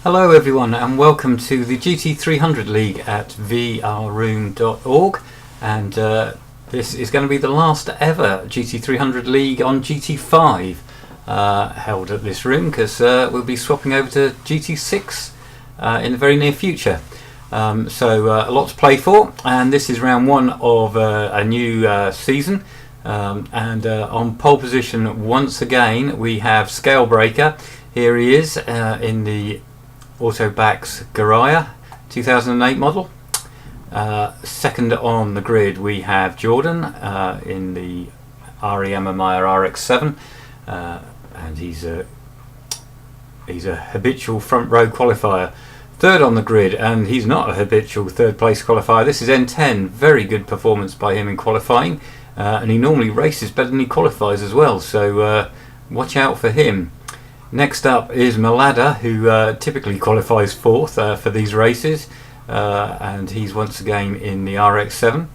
Hello everyone and welcome to the GT300 League at vrroom.org, and this is going to be the last ever GT300 League on GT5 held at this room, because we'll be swapping over to GT6 in the very near future. So a lot to play for, and this is round one of a new season, and on pole position once again we have Scalebreaker. Here he is in the Autobax Garaya 2008 model. Second on the grid we have Jordan in the REMMI RX7, and he's a habitual front row qualifier. Third on the grid, and he's not a habitual third place qualifier. This is N10. Very good performance by him in qualifying, and he normally races better than he qualifies as well, so watch out for him. Next up is Malada, who typically qualifies fourth for these races, and he's once again in the RX7.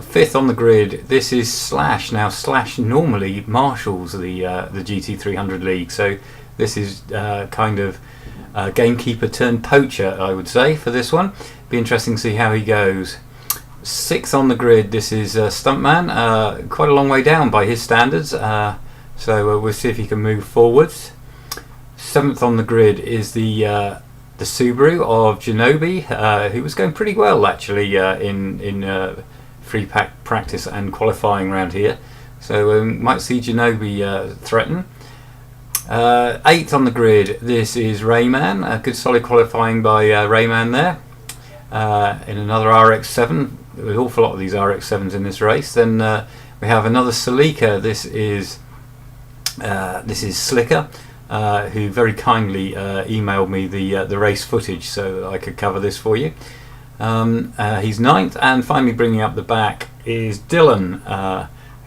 Fifth on the grid, this is Slash. Now Slash normally marshals the GT300 League, so this is kind of gamekeeper turned poacher, I would say, for this one. Be interesting to see how he goes. Sixth on the grid, this is Stuntman, quite a long way down by his standards. So we'll see if he can move forwards. Seventh on the grid is the Subaru of Genobi, who was going pretty well actually in free pack practice and qualifying around here. So might see Genobi threaten. Eighth on the grid, this is Rayman. A good solid qualifying by Rayman there in another RX7. There was an awful lot of these RX7s in this race. Then we have another Celica. This is Slicker, who very kindly emailed me the race footage so that I could cover this for you. He's ninth, and finally bringing up the back is Dylan,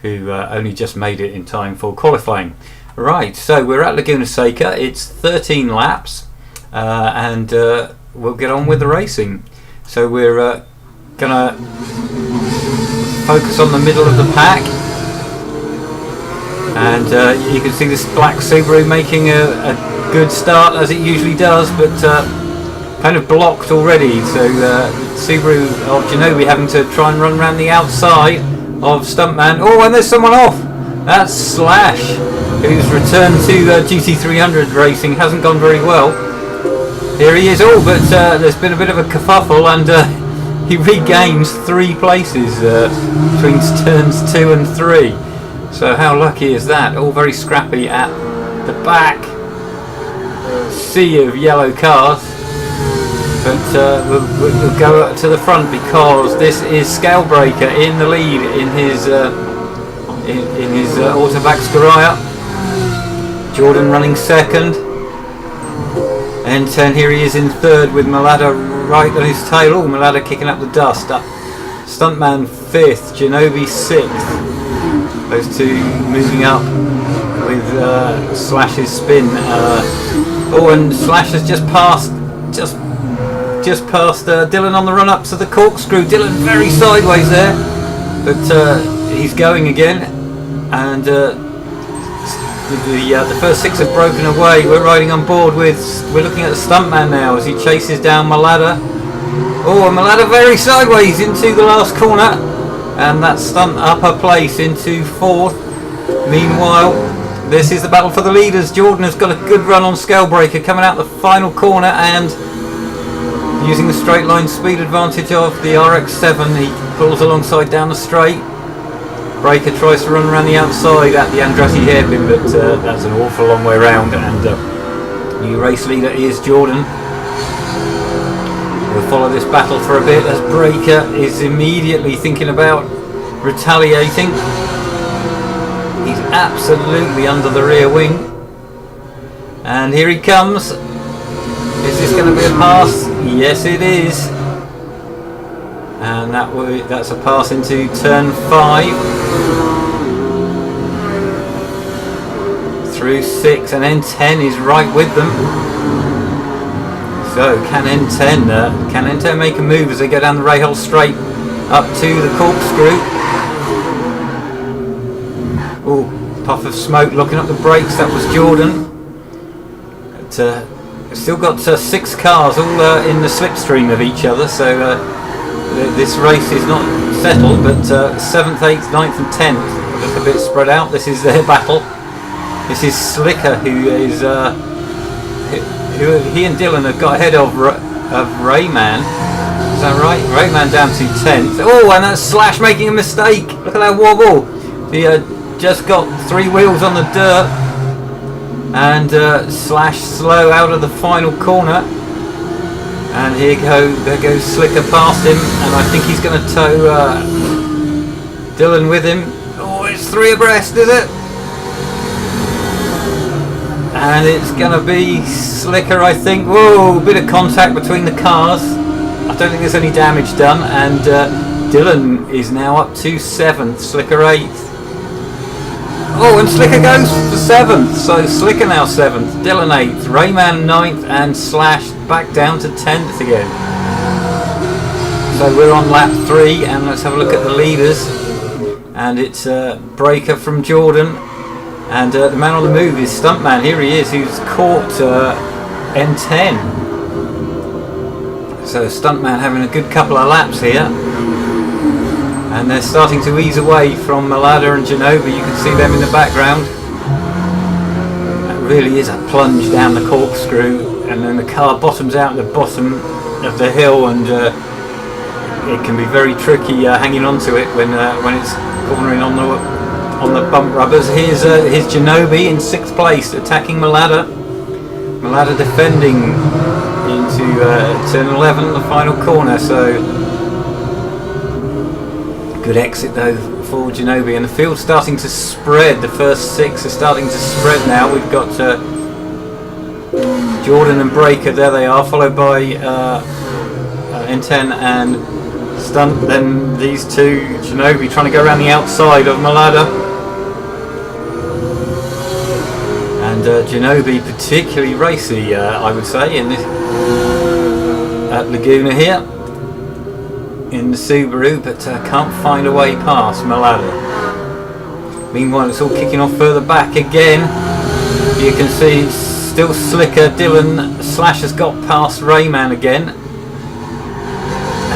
who only just made it in time for qualifying. Right, so we're at Laguna Seca. It's 13 laps, and we'll get on with the racing. So we're gonna focus on the middle of the pack. And you can see this black Subaru making a good start, as it usually does, but kind of blocked already. So Subaru of Genobi having to try and run around the outside of Stuntman. Oh, and there's someone off! That's Slash, who's returned to GT300 racing. Hasn't gone very well. Here he is. Oh, but there's been a bit of a kerfuffle, and he regains 3 places between turns 2 and 3. So how lucky is that? All very scrappy at the back. Sea of yellow cars. But we'll go to the front, because this is Scalebreaker in the lead in his Autobax Garaya. Jordan running second. N10, here he is in third with Malada right on his tail. Oh, Malada kicking up the dust. Stuntman fifth, Genobi sixth. Those two moving up with Slash's spin. Oh, and Slash has just passed Dylan on the run up to the corkscrew. Dylan very sideways there, but he's going again, and the first 6 have broken away. We're riding on board with. We're looking at the Stuntman now as he chases down Malada. Oh, and Malada very sideways into the last corner. And that Stunt upper place into fourth. Meanwhile, this is the battle for the leaders. Jordan has got a good run on Scalebreaker, coming out the final corner and using the straight line speed advantage of the RX7. He pulls alongside down the straight. Breaker tries to run around the outside at the Andretti hairpin, but that's an awful long way round, and new race leader is Jordan. We'll follow this battle for a bit as Breaker is immediately thinking about retaliating. He's absolutely under the rear wing. And here he comes. Is this going to be a pass? Yes, it is. And that's a pass into turn 5. Through 6, and N10 is right with them. So can N10 make a move as they go down the Rahal straight up to the corkscrew? Oh, puff of smoke locking up the brakes. That was Jordan. But Still got 6 cars all in the slipstream of each other, so this race is not settled, but 7th, 8th, 9th and 10th look a bit spread out. This is their battle. This is Slicker, who is who he and Dylan have got ahead of Rayman. Is that right? Rayman down to 10th. Oh, and that's Slash making a mistake. Look at that wobble. He just got 3 wheels on the dirt, and Slash slow out of the final corner. And there goes Slicker past him, and I think he's going to tow Dylan with him. Oh, it's 3 abreast, is it? And it's going to be Slicker, I think. Whoa, bit of contact between the cars. I don't think there's any damage done, and Dylan is now up to 7th, Slicker 8th. Oh, and Slicker goes for 7th, so Slicker now 7th, Dylan 8th, Rayman 9th, and Slash back down to 10th again. So we're on lap 3, and let's have a look at the leaders. And it's Breaker from Jordan, and the man on the move is Stuntman. Here he is, who's caught N10. So Stuntman having a good couple of laps here. And they're starting to ease away from Malada and Genova. You can see them in the background. That really is a plunge down the corkscrew, and then the car bottoms out at the bottom of the hill, and it can be very tricky hanging onto it when it's cornering on the bump rubbers. Here's Genobi in 6th place, attacking Malada. Malada defending into turn 11, the final corner. So good exit though for Genobi, and the field's starting to spread. The first 6 are starting to spread now. We've got Jordan and Breaker, there they are, followed by N10 and Stunt. Then these two, Genobi trying to go around the outside of Malada, and Genobi particularly racy, I would say, in this at Laguna here in the Subaru, but can't find a way past Malada. Meanwhile, it's all kicking off further back again. You can see still Slicker. Dylan Slash has got past Rayman again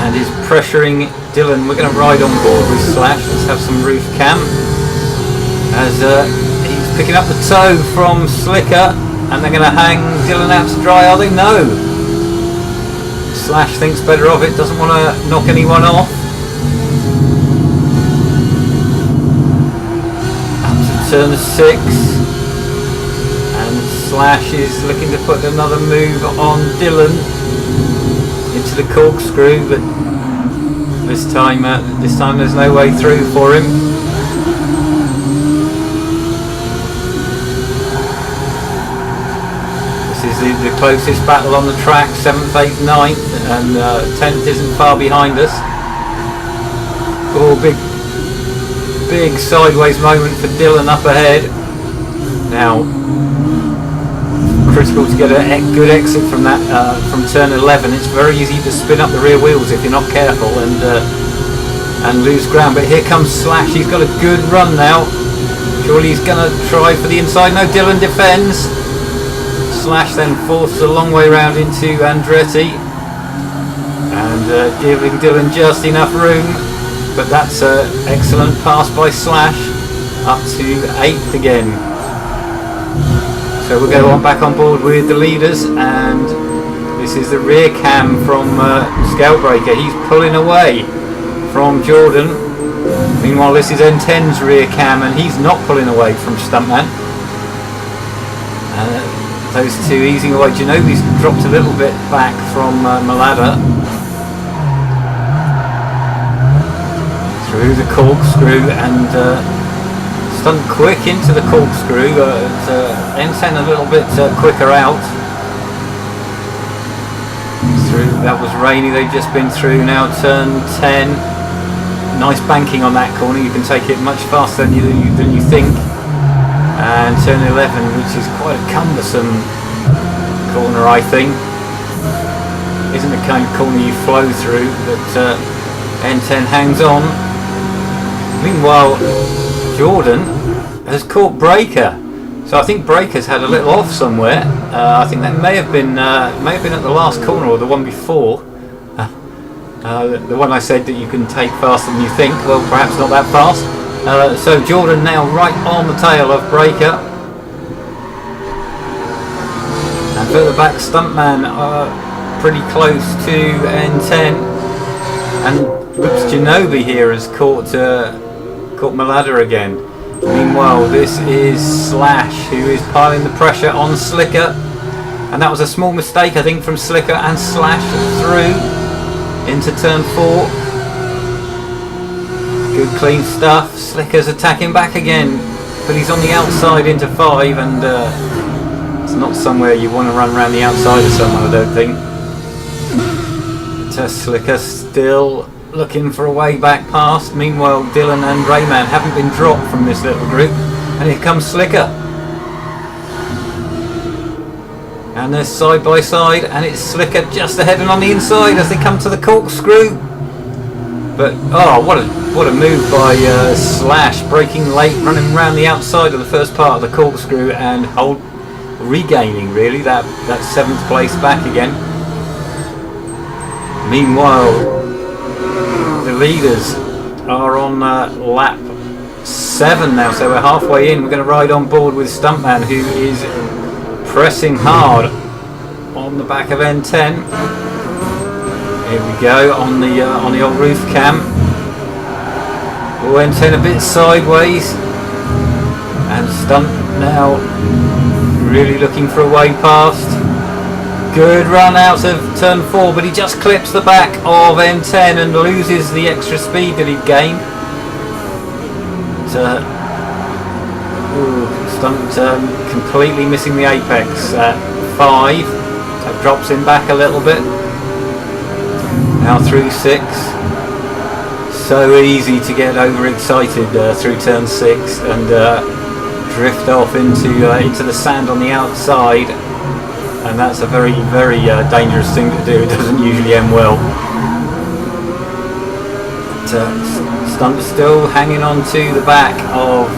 and is pressuring Dylan. We're going to ride on board with Slash. Let's have some roof cam as he's picking up the tow from Slicker, and they're going to hang Dylan out to dry, are they? No. Slash thinks better of it, doesn't want to knock anyone off. Up to turn 6, and Slash is looking to put another move on Dylan into the corkscrew, but this time there's no way through for him. This is the closest battle on the track, 7th, 8th, 9th, and 10th isn't far behind us. Oh, big sideways moment for Dylan up ahead. Now, critical to get a good exit from that from turn 11. It's very easy to spin up the rear wheels if you're not careful and lose ground. But here comes Slash. He's got a good run now. Surely he's going to try for the inside. No, Dylan defends. Slash then forced a long way round into Andretti, and giving Dylan just enough room, but that's an excellent pass by Slash, up to 8th again. So we'll go on back on board with the leaders, and this is the rear cam from Scalebreaker. He's pulling away from Jordan. Meanwhile, this is N10's rear cam, and he's not pulling away from Stuntman. Those two easing away. Genobi's dropped a little bit back from Malada. Through the corkscrew, and Stunt quick into the corkscrew. N10 a little bit quicker out. Through, that was rainy, they've just been through. Now turn 10. Nice banking on that corner. You can take it much faster than you think. And turn 11, which is quite a cumbersome corner, I think. Isn't the kind of corner you flow through, but N10 hangs on. Meanwhile, Jordan has caught Breaker, So I think Breaker's had a little off somewhere. I think that may have been at the last corner or the one before. The one I said that you can take faster than you think. Well, perhaps not that fast. So Jordan now right on the tail of Breaker. And further back, Stuntman pretty close to N10. And whoops, Genobi here has caught Malada again. Meanwhile, this is Slash, who is piling the pressure on Slicker. And that was a small mistake, I think, from Slicker and Slash through into turn 4. Good clean stuff. Slicker's attacking back again, but he's on the outside into 5, and it's not somewhere you want to run around the outside of someone, I don't think. But Slicker still looking for a way back past. Meanwhile, Dylan and Rayman haven't been dropped from this little group, and here comes Slicker. And they're side by side, and it's Slicker just ahead and on the inside as they come to the corkscrew. But oh, what a move by Slash, breaking late, running around the outside of the first part of the corkscrew and regaining really that 7th place back again. Meanwhile, the leaders are on lap 7 now, so we're halfway in. We're going to ride on board with Stuntman, who is pressing hard on the back of N10. Here we go on the old roof cam. Oh, N10 a bit sideways, and Stunt now really looking for a way past. Good run out of turn 4, but he just clips the back of N10 and loses the extra speed that he'd gained. Stunt completely missing the apex at 5. That drops him back a little bit. Now through 6. So easy to get overexcited through turn 6 and drift off into the sand on the outside. And that's a very, very dangerous thing to do. It doesn't usually end well. But, Stunt still hanging on to the back of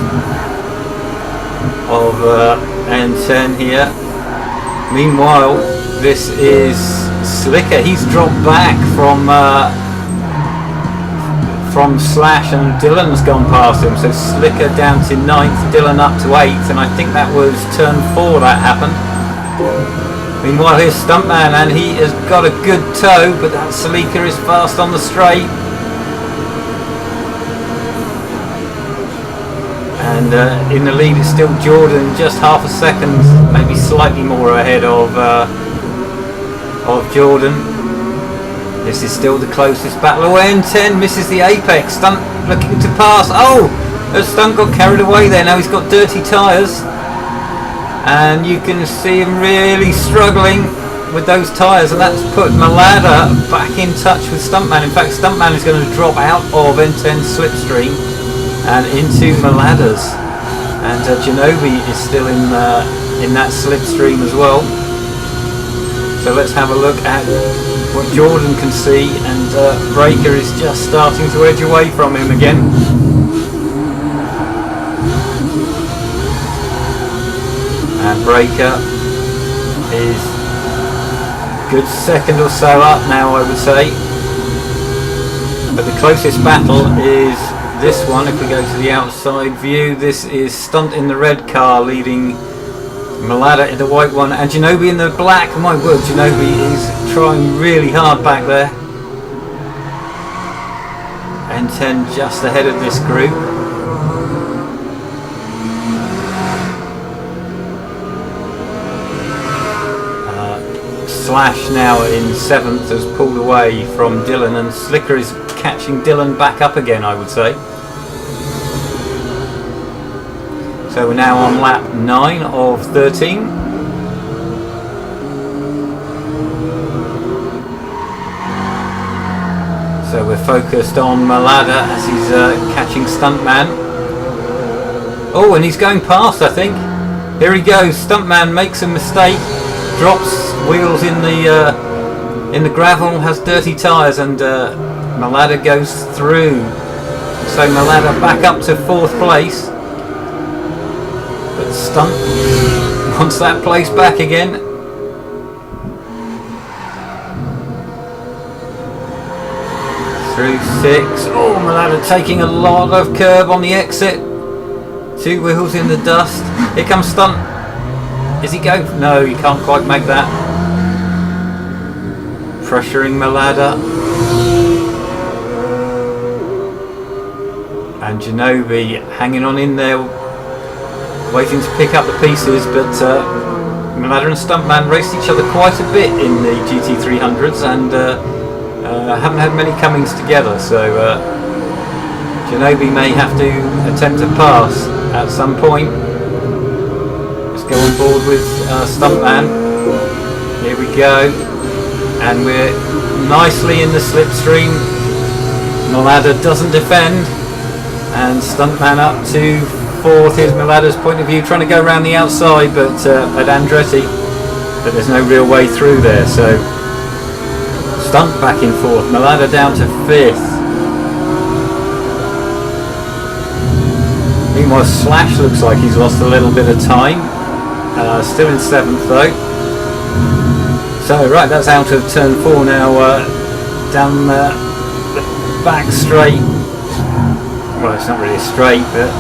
N10 here. Meanwhile, this is Slicker. He's dropped back from Slash, and Dylan's gone past him. So Slicker down to 9th, Dylan up to 8th, and I think that was turn 4 that happened. Meanwhile, here's Stuntman, and he has got a good toe, but that Slicker is fast on the straight. And in the lead it's still Jordan, just half a second, maybe slightly more ahead of Jordan. This is still the closest battle. Oh, N10 misses the apex. Stunt looking to pass. Oh, Stunt got carried away there. Now he's got dirty tyres, and you can see him really struggling with those tyres, and that's put Malada back in touch with Stuntman. In fact, Stuntman is going to drop out of N10's slipstream and into Malada's, and Genobi is still in that slipstream as well. So let's have a look at what Jordan can see, and Breaker is just starting to edge away from him again. And Breaker is a good second or so up now, I would say. But the closest battle is this one. If we go to the outside view, this is Stunt in the red car leading Malada in the white one, and Genobi in the black. My word, Genobi is trying really hard back there. N10 just ahead of this group. Slash now in 7th has pulled away from Dylan, and Slicker is catching Dylan back up again, I would say. So we're now on lap 9 of 13. So we're focused on Malada as he's catching Stuntman. Oh, and he's going past, I think. Here he goes. Stuntman makes a mistake, drops wheels in the gravel, has dirty tyres, and Malada goes through. So Malada back up to 4th place. But Stunt wants that place back again. Through 6. Oh, Malada taking a lot of curb on the exit. 2 wheels in the dust. Here comes Stunt. Is he go? No, he can't quite make that. Pressuring Malada. And Genovi hanging on in there, waiting to pick up the pieces, but Malada and Stuntman raced each other quite a bit in the GT300s and haven't had many comings together, so Genovi may have to attempt to pass at some point. Let's go on board with Stuntman. Here we go, and we're nicely in the slipstream. Malada doesn't defend, and Stuntman up to 4th. Here's Malada's point of view, trying to go around the outside, but at Andretti, but there's no real way through there. So Stunt back in 4th, Malada down to 5th. Meanwhile, Slash looks like he's lost a little bit of time. Still in 7th though. So right, that's out of turn 4 now. Down the back straight. Well, it's not really a straight, but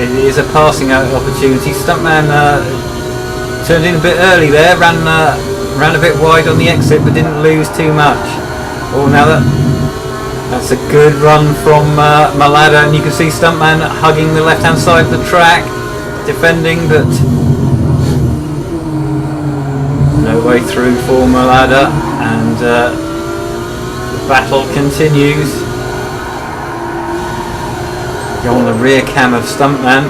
it is a passing out opportunity. Stuntman turned in a bit early there, ran a bit wide on the exit, but didn't lose too much. Oh, now that's a good run from Malada, and you can see Stuntman hugging the left-hand side of the track, defending, but no way through for Malada, and the battle continues. Go on the rear cam of Stuntman.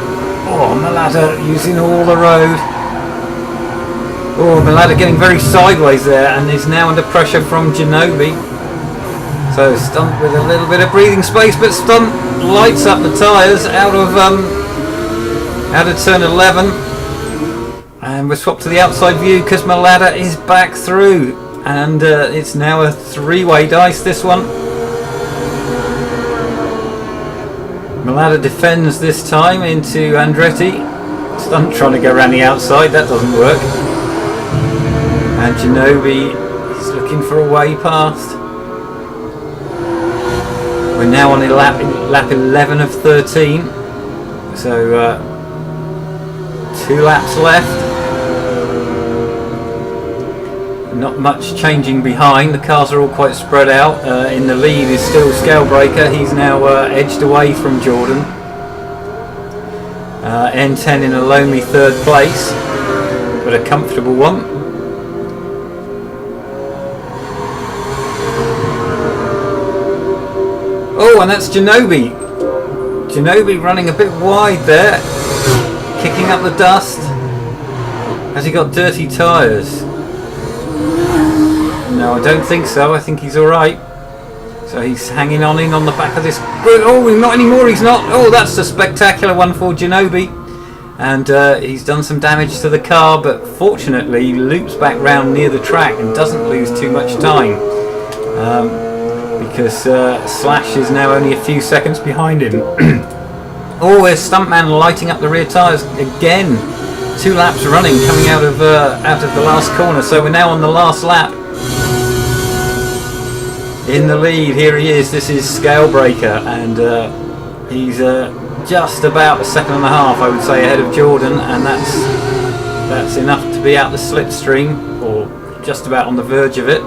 Oh, Malada using all the road. Oh, Malada getting very sideways there and is now under pressure from Genovi. So Stunt with a little bit of breathing space, but Stunt lights up the tyres out of turn 11. And we're swapped to the outside view because Malada is back through. And it's now a 3-way dice, this one. Malada defends this time into Andretti. Stunt trying to go around the outside, that doesn't work. And Genovi is looking for a way past. We're now on lap 11 of 13. So 2 laps left. Not much changing behind, the cars are all quite spread out. In the lead is still Scalebreaker, he's now edged away from Jordan. N10 in a lonely 3rd place, but a comfortable one. Oh, and that's Genovi. Genovi running a bit wide there, kicking up the dust. Has he got dirty tyres? No, I don't think so. I think he's alright. So he's hanging on in on the back of this. Oh, not anymore, he's not. Oh, that's a spectacular one for Genovi. And he's done some damage to the car, but fortunately he loops back round near the track and doesn't lose too much time. Because Slash is now only a few seconds behind him. Oh, there's Stuntman lighting up the rear tyres again. 2 laps running, coming out of the last corner. So we're now on the last lap. In the lead, here he is. This is Scalebreaker, and he's just about a second and a half, I would say, ahead of Jordan, and that's enough to be out the slipstream, or just about on the verge of it.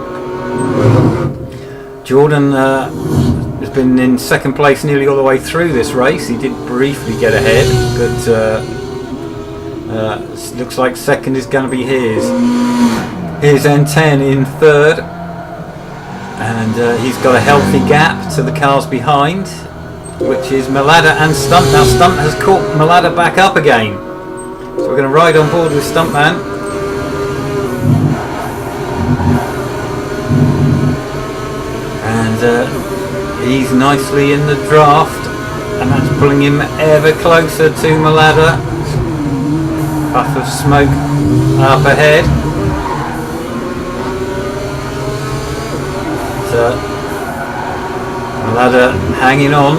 Jordan has been in 2nd place nearly all the way through this race. He did briefly get ahead, but looks like 2nd is going to be his. Here's N10 in 3rd. And he's got a healthy gap to the cars behind, which is Malada and Stunt. Now Stunt has caught Malada back up again. So we're going to ride on board with Stuntman. And he's nicely in the draft, and that's pulling him ever closer to Malada. Puff of smoke up ahead. Malada hanging on,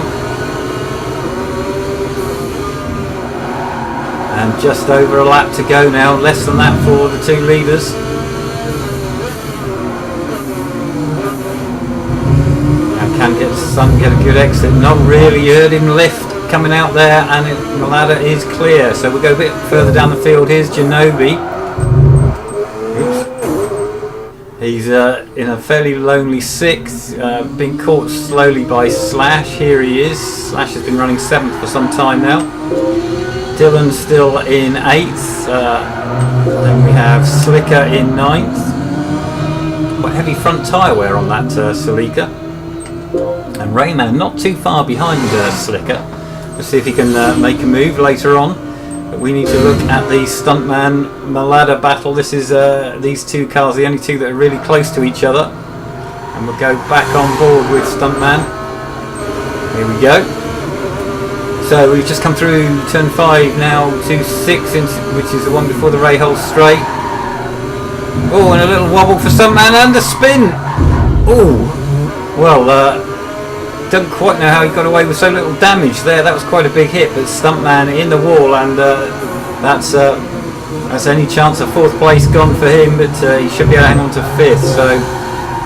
and just over a lap to go now, less than that for the two leaders. And can get a good exit. Not really heard him lift coming out there, and Malada is clear. So we'll go a bit further down the field. Here's Janobi. He's in a fairly lonely sixth, being caught slowly by Slash. Here he is. Slash has been running 7th for some time now. Dylan still in 8th. Then we have Slicker in 9th. Quite heavy front tyre wear on that Celica. And Rayman not too far behind Slicker. We'll see if he can make a move later on. But we need to look at the Stuntman Malada battle. This is these two cars, the only two that are really close to each other. And we'll go back on board with Stuntman. Here we go. So we've just come through turn 5 now to 6, which is the one before the Rahal straight. Oh, and a little wobble for Stuntman and a spin. Oh, well, don't quite know how he got away with so little damage there. That was quite a big hit, but Stuntman in the wall, and that's any chance of 4th place gone for him, but he should be able to hang on to 5th. So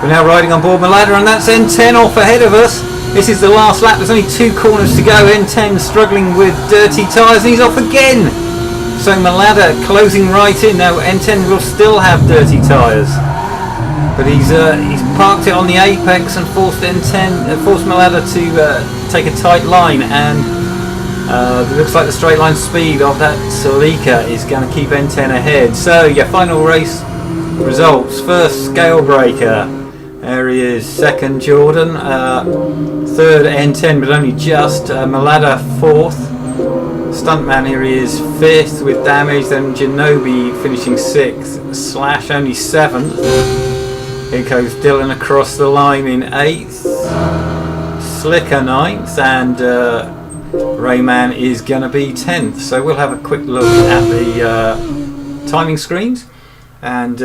we're now riding on board Malada, and that's N10 off ahead of us. This is the last lap. There's only 2 corners to go. N10 struggling with dirty tyres, and he's off again. So Malada closing right in. Now N10 will still have dirty tyres, but he's parked it on the apex and forced Malada to take a tight line, and it looks like the straight line speed of that Celica is going to keep N10 ahead. So your final race results: first Scale Breaker, there he is, 2nd Jordan, 3rd N10 but only just, Malada 4th, Stuntman here he is 5th with damage, then Janobi finishing 6th, Slash only 7th. Here goes Dylan across the line in 8th, Slicker 9th, and Rayman is going to be 10th. So we'll have a quick look at the timing screens, and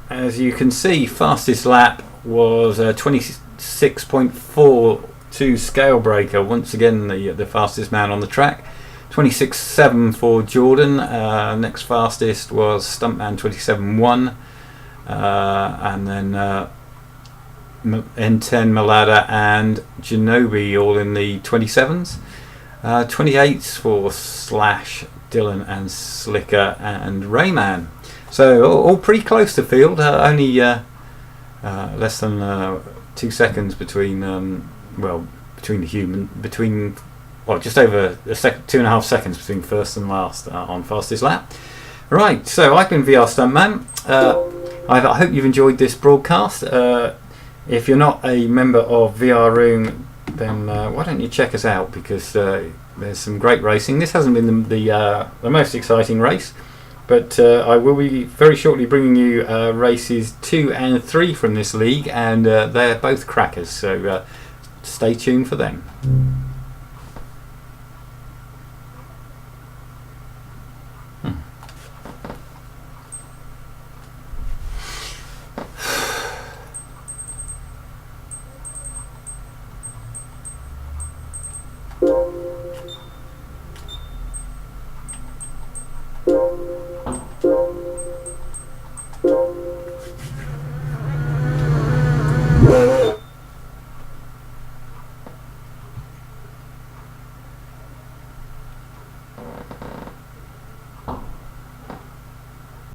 as you can see, fastest lap was 26.42 Scale Breaker, once again the fastest man on the track. 26.7 for Jordan, next fastest was Stuntman 27.1. And then N10, Malada and Janobi all in the 27s. 28s for Slash, Dylan and Slicker and Rayman. So all pretty close to field, only less than 2 seconds between just over 2.5 seconds between first and last on fastest lap. Right, so I've been VR Stuntman. I hope you've enjoyed this broadcast. If you're not a member of VR Room, then why don't you check us out, because there's some great racing. This hasn't been the most exciting race, but I will be very shortly bringing you races 2 and 3 from this league, and they're both crackers, so stay tuned for them.